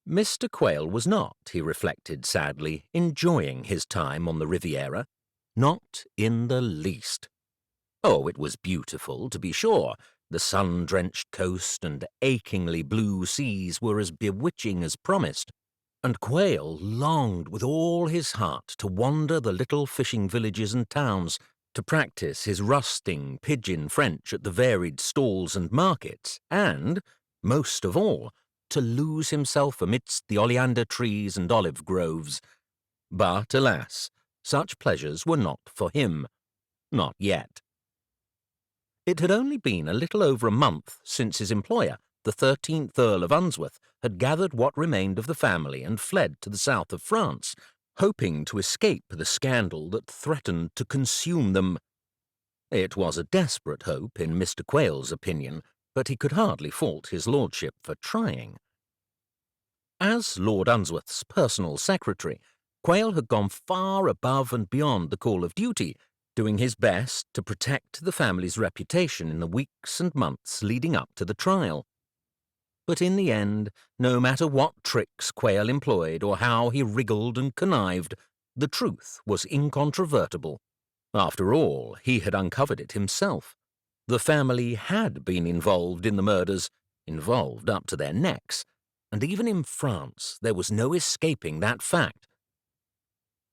Mr. Quayle was not, he reflected sadly, enjoying his time on the Riviera. Not in the least. Oh, it was beautiful, to be sure. The sun-drenched coast and achingly blue seas were as bewitching as promised, and Quayle longed with all his heart to wander the little fishing villages and towns, to practice his rusting pidgin French at the varied stalls and markets, and, most of all, to lose himself amidst the oleander trees and olive groves. But, alas, such pleasures were not for him. Not yet. It had only been a little over a month since his employer, the 13th Earl of Unsworth, had gathered what remained of the family and fled to the south of France, hoping to escape the scandal that threatened to consume them. It was a desperate hope, in Mr. Quayle's opinion, but he could hardly fault his lordship for trying. As Lord Unsworth's personal secretary, Quayle had gone far above and beyond the call of duty, doing his best to protect the family's reputation in the weeks and months leading up to the trial. But in the end, no matter what tricks Quayle employed or how he wriggled and connived, the truth was incontrovertible. After all, he had uncovered it himself. The family had been involved in the murders, involved up to their necks, and even in France there was no escaping that fact.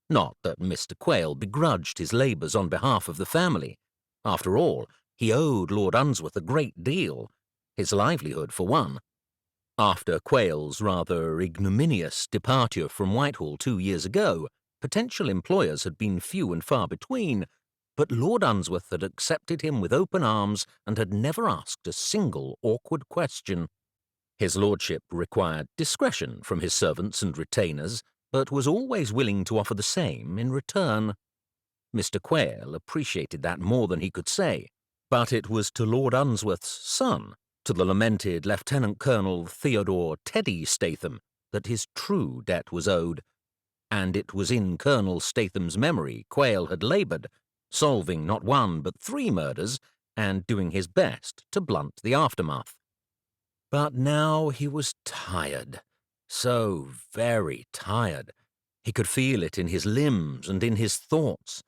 Not that Mr. Quayle begrudged his labours on behalf of the family. After all, he owed Lord Unsworth a great deal, his livelihood for one. After Quayle's rather ignominious departure from Whitehall 2 years ago, potential employers had been few and far between, but Lord Unsworth had accepted him with open arms and had never asked a single awkward question. His lordship required discretion from his servants and retainers, but was always willing to offer the same in return. Mr. Quayle appreciated that more than he could say, but it was to Lord Unsworth's son, to the lamented Lieutenant Colonel Theodore Teddy Statham, that his true debt was owed, and it was in Colonel Statham's memory Quayle had laboured, solving not one but 3 murders, and doing his best to blunt the aftermath. But now he was tired. So very tired. He could feel it in his limbs and in his thoughts.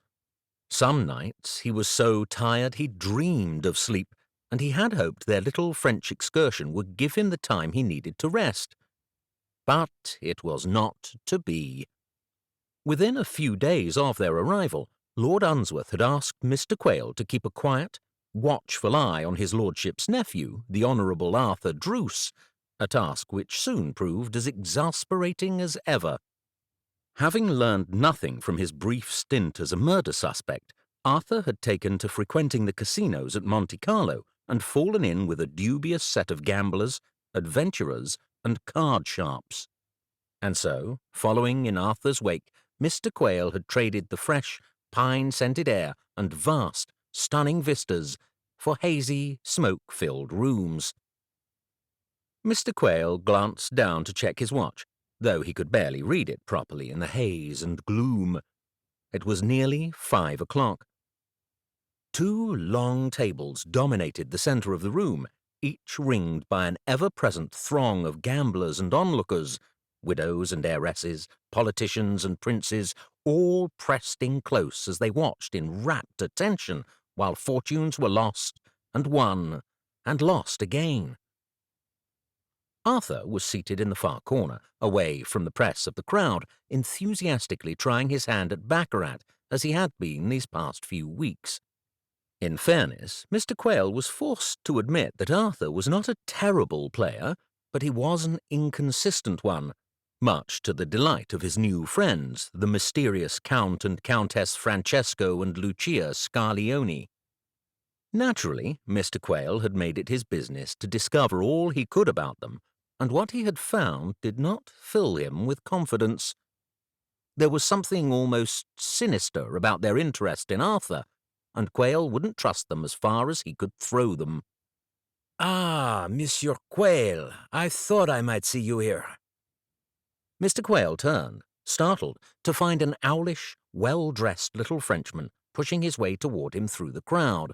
Some nights he was so tired he dreamed of sleep, and he had hoped their little French excursion would give him the time he needed to rest. But it was not to be. Within a few days of their arrival, Lord Unsworth had asked Mr. Quayle to keep a quiet, watchful eye on his lordship's nephew, the Honourable Arthur Druce, a task which soon proved as exasperating as ever. Having learned nothing from his brief stint as a murder suspect, Arthur had taken to frequenting the casinos at Monte Carlo and fallen in with a dubious set of gamblers, adventurers, and card sharps. And so, following in Arthur's wake, Mr. Quayle had traded the fresh, pine-scented air and vast, stunning vistas for hazy, smoke-filled rooms. Mr. Quayle glanced down to check his watch, though he could barely read it properly in the haze and gloom. It was nearly 5 o'clock. 2 long tables dominated the centre of the room, each ringed by an ever-present throng of gamblers and onlookers, widows and heiresses, politicians and princes, all pressed in close as they watched in rapt attention while fortunes were lost and won and lost again. Arthur was seated in the far corner, away from the press of the crowd, enthusiastically trying his hand at baccarat as he had been these past few weeks. In fairness, Mr. Quayle was forced to admit that Arthur was not a terrible player, but he was an inconsistent one, much to the delight of his new friends, the mysterious Count and Countess Francesco and Lucia Scarlioni. Naturally, Mr. Quayle had made it his business to discover all he could about them, and what he had found did not fill him with confidence. There was something almost sinister about their interest in Arthur, and Quayle wouldn't trust them as far as he could throw them. "Ah, Monsieur Quayle, I thought I might see you here." Mr. Quayle turned, startled, to find an owlish, well-dressed little Frenchman pushing his way toward him through the crowd.